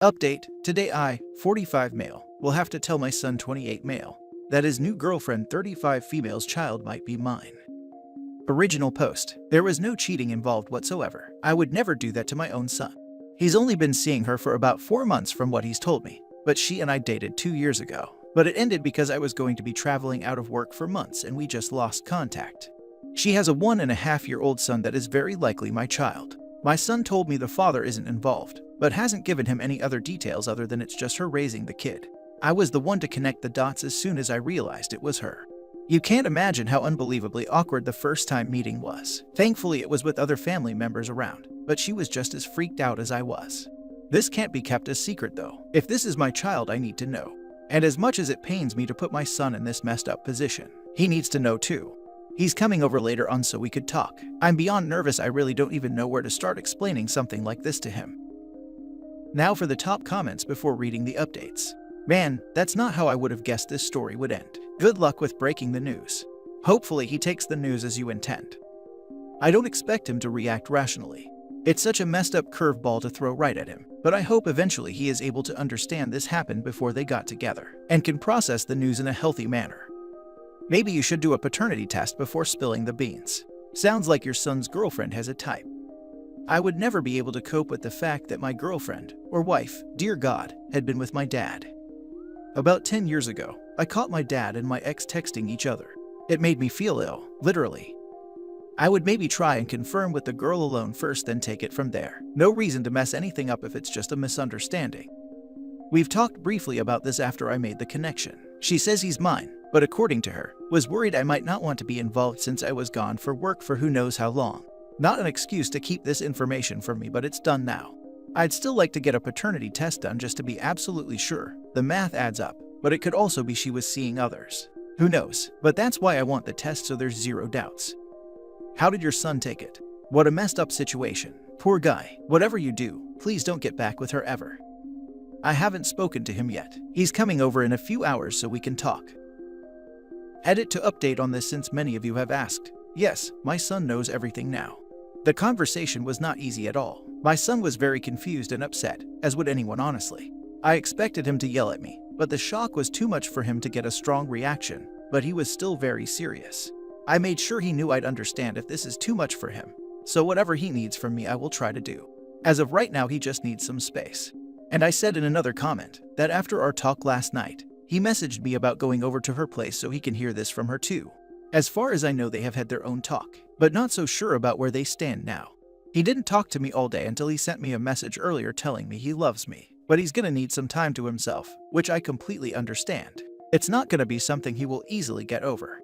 Update: today I, 45 male, will have to tell my son 28 male that his new girlfriend 35 female's child might be mine. Original post: there was no cheating involved whatsoever. I would never do that to my own son. He's only been seeing her for about 4 months from what he's told me, but she and I dated 2 years ago. But it ended because I was going to be traveling out of work for months and we just lost contact. She has a 1.5-year-old son that is very likely my child. My son told me the father isn't involved, but hasn't given him any other details other than it's just her raising the kid. I was the one to connect the dots as soon as I realized it was her. You can't imagine how unbelievably awkward the first time meeting was. Thankfully it was with other family members around, but she was just as freaked out as I was. This can't be kept a secret though. If this is my child, I need to know. And as much as it pains me to put my son in this messed up position, he needs to know too. He's coming over later on so we could talk. I'm beyond nervous. I really don't even know where to start explaining something like this to him. Now for the top comments before reading the updates. Man, that's not how I would have guessed this story would end. Good luck with breaking the news. Hopefully he takes the news as you intend. I don't expect him to react rationally. It's such a messed up curveball to throw right at him, but I hope eventually he is able to understand this happened before they got together and can process the news in a healthy manner. Maybe you should do a paternity test before spilling the beans. Sounds like your son's girlfriend has a type. I would never be able to cope with the fact that my girlfriend, or wife, dear God, had been with my dad. About 10 years ago, I caught my dad and my ex texting each other. It made me feel ill, literally. I would maybe try and confirm with the girl alone first, then take it from there. No reason to mess anything up if it's just a misunderstanding. We've talked briefly about this after I made the connection. She says he's mine, but according to her, was worried I might not want to be involved since I was gone for work for who knows how long. Not an excuse to keep this information from me, but it's done now. I'd still like to get a paternity test done just to be absolutely sure. The math adds up, but it could also be she was seeing others. Who knows? But that's why I want the test so there's zero doubts. How did your son take it? What a messed up situation. Poor guy. Whatever you do, please don't get back with her ever. I haven't spoken to him yet. He's coming over in a few hours so we can talk. Edit to update on this since many of you have asked. Yes, my son knows everything now. The conversation was not easy at all. My son was very confused and upset, as would anyone honestly. I expected him to yell at me, but the shock was too much for him to get a strong reaction, but he was still very serious. I made sure he knew I'd understand if this is too much for him, so whatever he needs from me I will try to do. As of right now he just needs some space. And I said in another comment that after our talk last night, he messaged me about going over to her place so he can hear this from her too. As far as I know they have had their own talk, but not so sure about where they stand now. He didn't talk to me all day until he sent me a message earlier telling me he loves me, but he's gonna need some time to himself, which I completely understand. It's not gonna be something he will easily get over.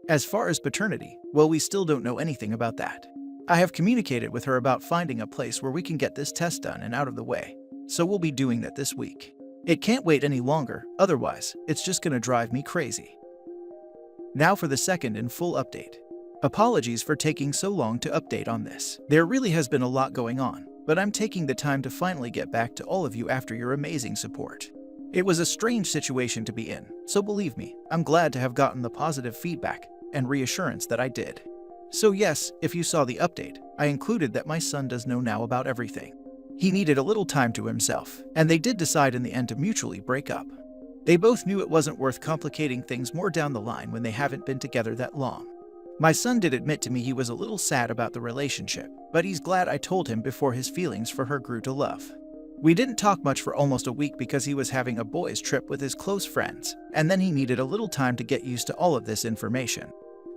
As far as paternity, well, we still don't know anything about that. I have communicated with her about finding a place where we can get this test done and out of the way, so we'll be doing that this week. It can't wait any longer, otherwise, it's just gonna drive me crazy. Now for the second and full update. Apologies for taking so long to update on this. There really has been a lot going on, but I'm taking the time to finally get back to all of you after your amazing support. It was a strange situation to be in, so believe me, I'm glad to have gotten the positive feedback and reassurance that I did. So yes, if you saw the update, I included that my son does know now about everything. He needed a little time to himself, and they did decide in the end to mutually break up. They both knew it wasn't worth complicating things more down the line when they haven't been together that long. My son did admit to me he was a little sad about the relationship, but he's glad I told him before his feelings for her grew to love. We didn't talk much for almost a week because he was having a boys' trip with his close friends, and then he needed a little time to get used to all of this information.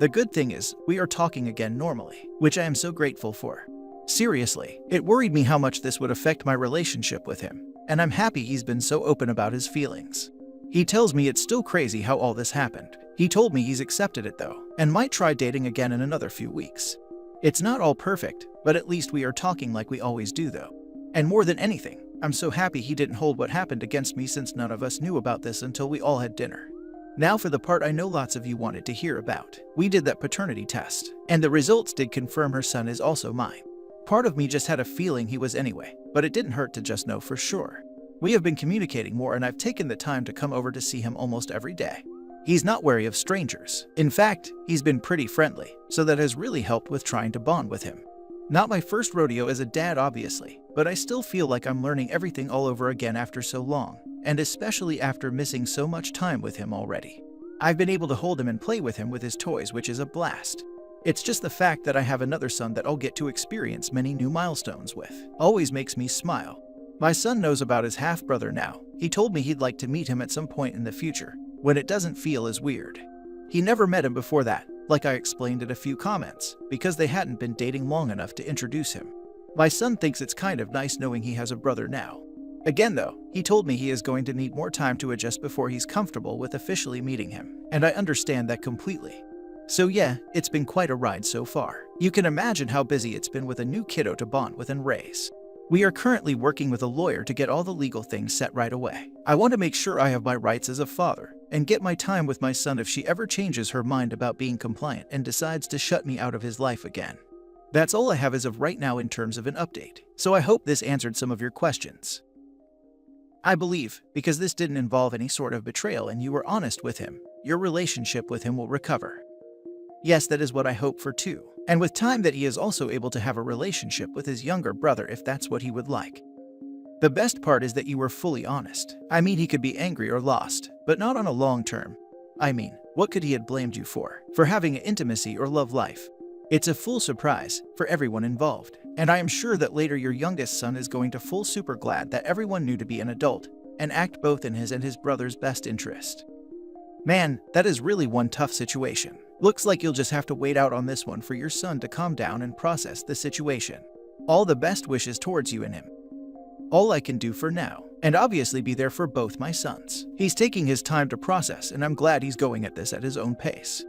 The good thing is, we are talking again normally, which I am so grateful for. Seriously, it worried me how much this would affect my relationship with him, and I'm happy he's been so open about his feelings. He tells me it's still crazy how all this happened. He told me he's accepted it though, and might try dating again in another few weeks. It's not all perfect, but at least we are talking like we always do though. And more than anything, I'm so happy he didn't hold what happened against me since none of us knew about this until we all had dinner. Now for the part I know lots of you wanted to hear about. We did that paternity test, and the results did confirm her son is also mine. Part of me just had a feeling he was anyway, but it didn't hurt to just know for sure. We have been communicating more and I've taken the time to come over to see him almost every day. He's not wary of strangers. In fact, he's been pretty friendly, so that has really helped with trying to bond with him. Not my first rodeo as a dad, obviously, but I still feel like I'm learning everything all over again after so long, and especially after missing so much time with him already. I've been able to hold him and play with him with his toys, which is a blast. It's just the fact that I have another son that I'll get to experience many new milestones with. Always makes me smile. My son knows about his half-brother now. He told me he'd like to meet him at some point in the future, when it doesn't feel as weird. He never met him before that, like I explained in a few comments, because they hadn't been dating long enough to introduce him. My son thinks it's kind of nice knowing he has a brother now. Again though, he told me he is going to need more time to adjust before he's comfortable with officially meeting him, and I understand that completely. So yeah, it's been quite a ride so far. You can imagine how busy it's been with a new kiddo to bond with and raise. We are currently working with a lawyer to get all the legal things set right away. I want to make sure I have my rights as a father, and get my time with my son if she ever changes her mind about being compliant and decides to shut me out of his life again. That's all I have as of right now in terms of an update, so I hope this answered some of your questions. I believe, because this didn't involve any sort of betrayal and you were honest with him, your relationship with him will recover. Yes, that is what I hope for too. And with time that he is also able to have a relationship with his younger brother if that's what he would like. The best part is that you were fully honest. I mean, he could be angry or lost, but not on a long term. I mean, what could he have blamed you for? For having an intimacy or love life? It's a full surprise for everyone involved. And I am sure that later your youngest son is going to full super glad that everyone knew to be an adult and act both in his and his brother's best interest. Man, that is really one tough situation. Looks like you'll just have to wait out on this one for your son to calm down and process the situation. All the best wishes towards you and him. All I can do for now, and obviously be there for both my sons. He's taking his time to process, and I'm glad he's going at this at his own pace.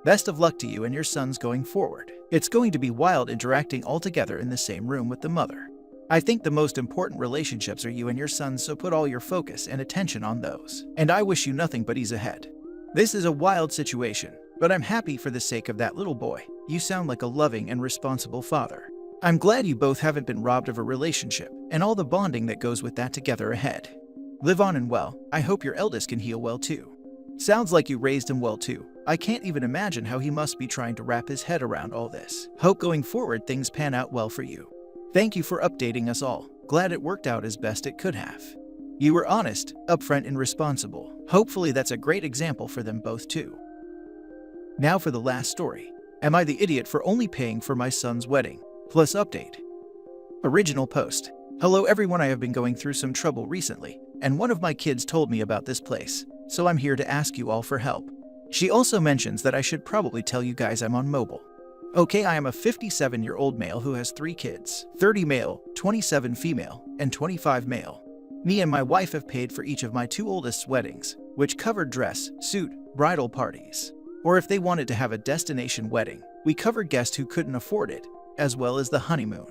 Best of luck to you and your sons going forward. It's going to be wild interacting all together in the same room with the mother. I think the most important relationships are you and your sons, so put all your focus and attention on those. And I wish you nothing but ease ahead. This is a wild situation, but I'm happy for the sake of that little boy. You sound like a loving and responsible father. I'm glad you both haven't been robbed of a relationship and all the bonding that goes with that together ahead. Live on and well. I hope your eldest can heal well too. Sounds like you raised him well too. I can't even imagine how he must be trying to wrap his head around all this. Hope going forward things pan out well for you. Thank you for updating us all. Glad it worked out as best it could have. You were honest, upfront, and responsible. Hopefully that's a great example for them both too. Now for the last story. Am I the idiot for only paying for my son's wedding? Plus update. Original post. Hello everyone, I have been going through some trouble recently, and one of my kids told me about this place, so I'm here to ask you all for help. She also mentions that I should probably tell you guys I'm on mobile. Okay, I am a 57-year-old male who has 3 kids, 30 male, 27 female, and 25 male. Me and my wife have paid for each of my 2 oldest's weddings, which covered dress, suit, bridal parties. Or if they wanted to have a destination wedding, we covered guests who couldn't afford it, as well as the honeymoon.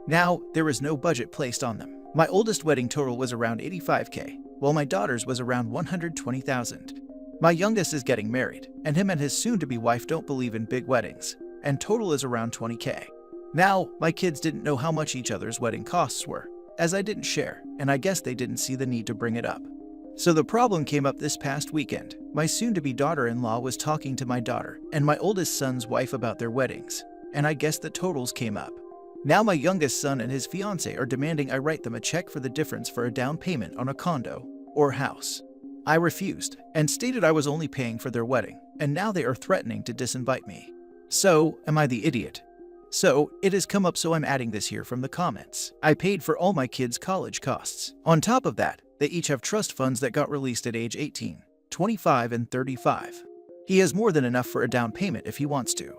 Now, there was no budget placed on them. My oldest wedding total was around $85K, while my daughter's was around $120,000. My youngest is getting married, and him and his soon-to-be wife don't believe in big weddings, and total is around $20K. Now, my kids didn't know how much each other's wedding costs were, as I didn't share, and I guess they didn't see the need to bring it up. So the problem came up this past weekend. My soon-to-be daughter-in-law was talking to my daughter and my oldest son's wife about their weddings, and I guess the totals came up. Now my youngest son and his fiancée are demanding I write them a check for the difference for a down payment on a condo or house. I refused and stated I was only paying for their wedding, and now they are threatening to disinvite me. So, am I the idiot? So, it has come up, so I'm adding this here from the comments. I paid for all my kids' college costs. On top of that, they each have trust funds that got released at age 18, 25, and 35. He has more than enough for a down payment if he wants to.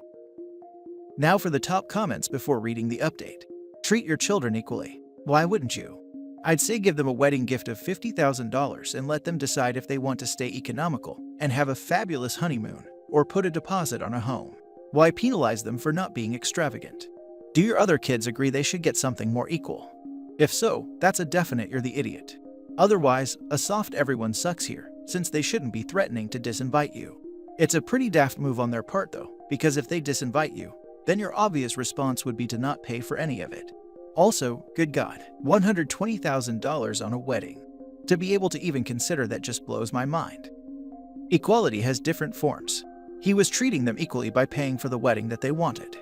Now for the top comments before reading the update. Treat your children equally. Why wouldn't you? I'd say give them a wedding gift of $50,000 and let them decide if they want to stay economical and have a fabulous honeymoon, or put a deposit on a home. Why penalize them for not being extravagant? Do your other kids agree they should get something more equal? If so, that's a definite you're the idiot. Otherwise, a soft everyone sucks here, since they shouldn't be threatening to disinvite you. It's a pretty daft move on their part though, because if they disinvite you, then your obvious response would be to not pay for any of it. Also, good God, $120,000 on a wedding. To be able to even consider that just blows my mind. Equality has different forms. He was treating them equally by paying for the wedding that they wanted.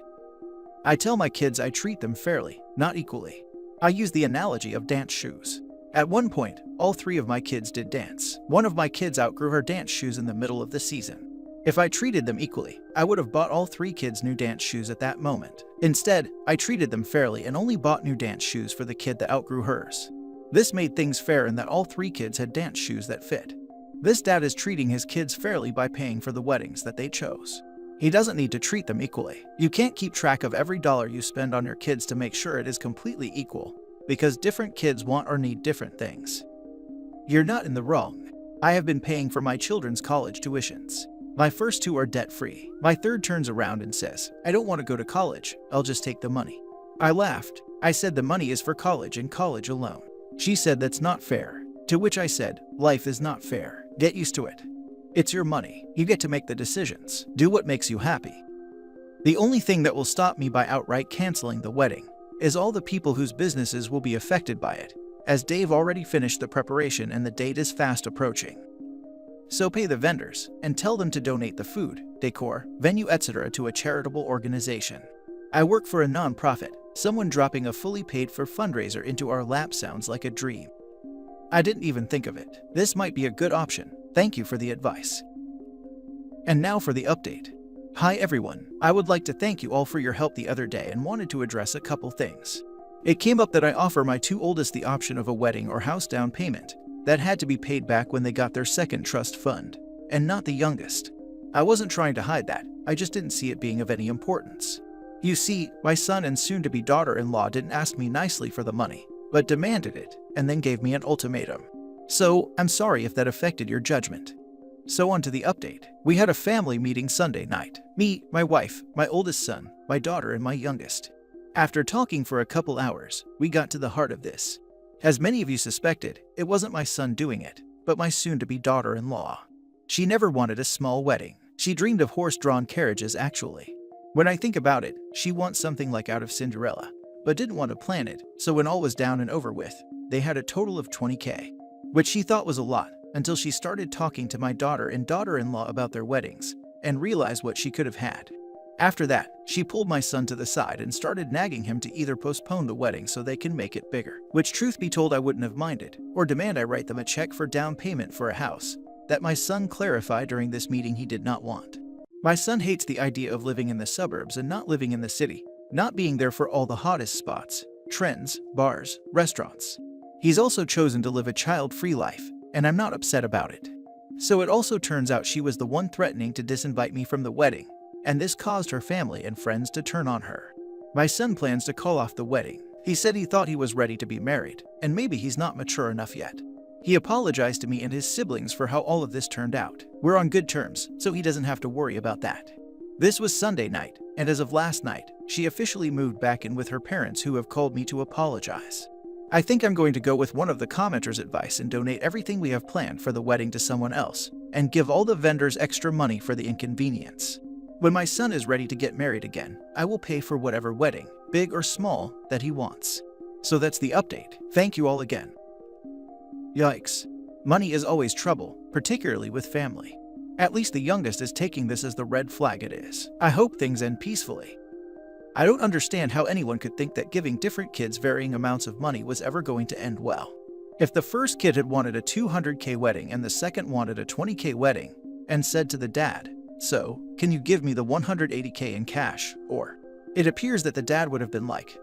I tell my kids I treat them fairly, not equally. I use the analogy of dance shoes. At one point, all 3 of my kids did dance. One of my kids outgrew her dance shoes in the middle of the season. If I treated them equally, I would have bought all 3 kids new dance shoes at that moment. Instead, I treated them fairly and only bought new dance shoes for the kid that outgrew hers. This made things fair in that all 3 kids had dance shoes that fit. This dad is treating his kids fairly by paying for the weddings that they chose. He doesn't need to treat them equally. You can't keep track of every dollar you spend on your kids to make sure it is completely equal, because different kids want or need different things. You're not in the wrong. I have been paying for my children's college tuitions. My first 2 are debt-free. My third turns around and says, I don't want to go to college, I'll just take the money. I laughed. I said the money is for college and college alone. She said that's not fair. To which I said, life is not fair. Get used to it. It's your money. You get to make the decisions. Do what makes you happy. The only thing that will stop me by outright canceling the wedding is all the people whose businesses will be affected by it, as Dave already finished the preparation and the date is fast approaching. So pay the vendors and tell them to donate the food, decor, venue, etc. to a charitable organization. I work for a non-profit. Someone dropping a fully paid-for fundraiser into our lap sounds like a dream. I didn't even think of it. This might be a good option. Thank you for the advice. And now for the update. Hi everyone. I would like to thank you all for your help the other day and wanted to address a couple things. It came up that I offer my 2 oldest the option of a wedding or house down payment that had to be paid back when they got their second trust fund, and not the youngest. I wasn't trying to hide that, I just didn't see it being of any importance. You see, my son and soon-to-be daughter-in-law didn't ask me nicely for the money, but demanded it, and then gave me an ultimatum. So, I'm sorry if that affected your judgment. So on to the update. We had a family meeting Sunday night. Me, my wife, my oldest son, my daughter, and my youngest. After talking for a couple hours, we got to the heart of this. As many of you suspected, it wasn't my son doing it, but my soon-to-be daughter-in-law. She never wanted a small wedding. She dreamed of horse-drawn carriages actually. When I think about it, she wants something like out of Cinderella, but didn't want to plan it, so when all was down and over with, they had a total of $20,000, which she thought was a lot, until she started talking to my daughter and daughter-in-law about their weddings, and realized what she could have had. After that, she pulled my son to the side and started nagging him to either postpone the wedding so they can make it bigger, which truth be told I wouldn't have minded, or demand I write them a check for down payment for a house that my son clarified during this meeting he did not want. My son hates the idea of living in the suburbs and not living in the city, not being there for all the hottest spots, trends, bars, restaurants. He's also chosen to live a child-free life, and I'm not upset about it. So it also turns out she was the one threatening to disinvite me from the wedding, and this caused her family and friends to turn on her. My son plans to call off the wedding. He said he thought he was ready to be married, and maybe he's not mature enough yet. He apologized to me and his siblings for how all of this turned out. We're on good terms, so he doesn't have to worry about that. This was Sunday night, and as of last night, she officially moved back in with her parents who have called me to apologize. I think I'm going to go with one of the commenters' advice and donate everything we have planned for the wedding to someone else, and give all the vendors extra money for the inconvenience. When my son is ready to get married again, I will pay for whatever wedding, big or small, that he wants. So that's the update. Thank you all again. Yikes. Money is always trouble, particularly with family. At least the youngest is taking this as the red flag it is. I hope things end peacefully. I don't understand how anyone could think that giving different kids varying amounts of money was ever going to end well. If the first kid had wanted a $200,000 wedding and the second wanted a $20,000 wedding, and said to the dad, "So, can you give me the $180,000 in cash?" Or, it appears that the dad would have been like,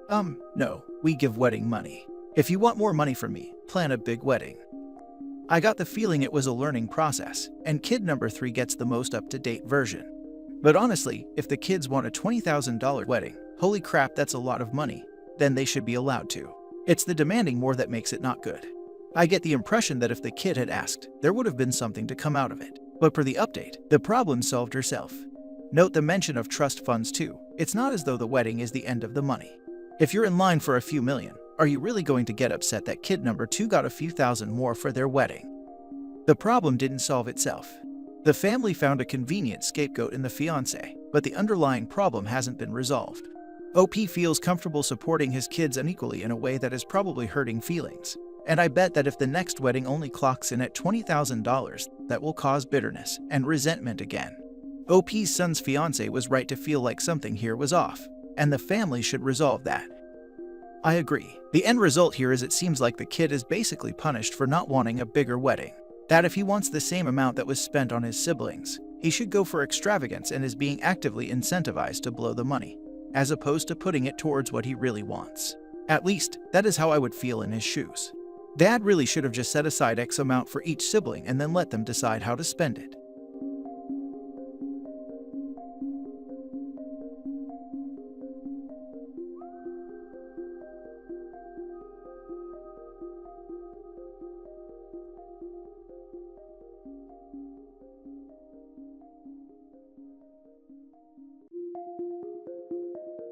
no, we give wedding money. If you want more money from me, plan a big wedding. I got the feeling it was a learning process, and kid number 3 gets the most up-to-date version. But honestly, if the kids want a $20,000 wedding, holy crap, that's a lot of money, then they should be allowed to. It's the demanding more that makes it not good. I get the impression that if the kid had asked, there would have been something to come out of it. But per the update, the problem solved herself. Note the mention of trust funds too. It's not as though the wedding is the end of the money. If you're in line for a few million, are you really going to get upset that kid number 2 got a few thousand more for their wedding? The problem didn't solve itself. The family found a convenient scapegoat in the fiancé, but the underlying problem hasn't been resolved. OP feels comfortable supporting his kids unequally in a way that is probably hurting feelings. And I bet that if the next wedding only clocks in at $20,000, that will cause bitterness and resentment again. OP's son's fiancé was right to feel like something here was off, and the family should resolve that. I agree. The end result here is it seems like the kid is basically punished for not wanting a bigger wedding. That if he wants the same amount that was spent on his siblings, he should go for extravagance and is being actively incentivized to blow the money, as opposed to putting it towards what he really wants. At least, that is how I would feel in his shoes. Dad really should have just set aside X amount for each sibling and then let them decide how to spend it.